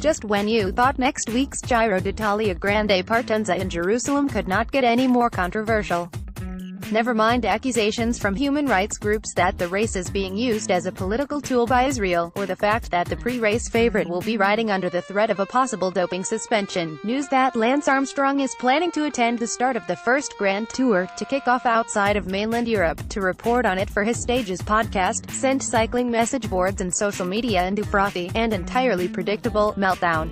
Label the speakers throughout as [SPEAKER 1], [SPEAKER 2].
[SPEAKER 1] Just when you thought next week's Giro d'Italia Grande Partenza in Jerusalem could not get any more controversial. Never mind accusations from human rights groups that the race is being used as a political tool by Israel, or the fact that the pre-race favorite will be riding under the threat of a possible doping suspension. News that Lance Armstrong is planning to attend the start of the first Grand Tour, to kick off outside of mainland Europe. To report on it for his Stages podcast, sent cycling message boards and social media into frothy, and entirely predictable, meltdown.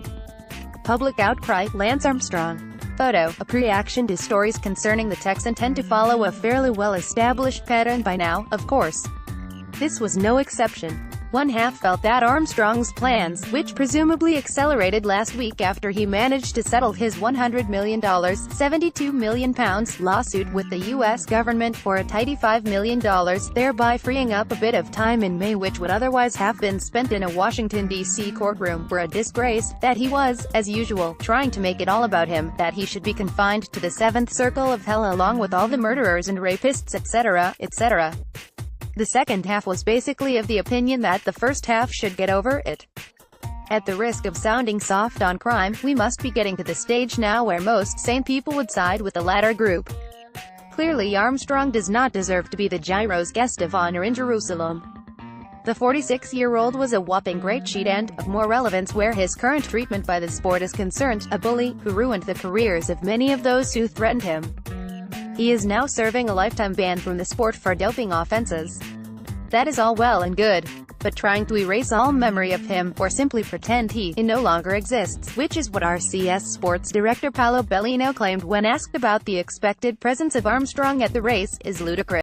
[SPEAKER 1] Public outcry, Lance Armstrong. Photo, a pre-reaction to stories concerning the Texan tend to follow a fairly well-established pattern by now, of course. This was no exception. One half felt that Armstrong's plans, which presumably accelerated last week after he managed to settle his $100 million (£72 million) lawsuit with the U.S. government for a tidy $5 million, thereby freeing up a bit of time in May which would otherwise have been spent in a Washington, D.C. courtroom, were a disgrace, that he was, as usual, trying to make it all about him, that he should be confined to the seventh circle of hell along with all the murderers and rapists, etc., etc. The second half was basically of the opinion that the first half should get over it. At the risk of sounding soft on crime, we must be getting to the stage now where most sane people would side with the latter group. Clearly Armstrong does not deserve to be the Giro's guest of honor in Jerusalem. The 46-year-old was a whopping great cheat and, of more relevance where his current treatment by the sport is concerned, a bully, who ruined the careers of many of those who threatened him. He is now serving a lifetime ban from the sport for doping offenses. That is all well and good, but trying to erase all memory of him, or simply pretend he no longer exists, which is what RCS sports director Paolo Bellino claimed when asked about the expected presence of Armstrong at the race, is ludicrous.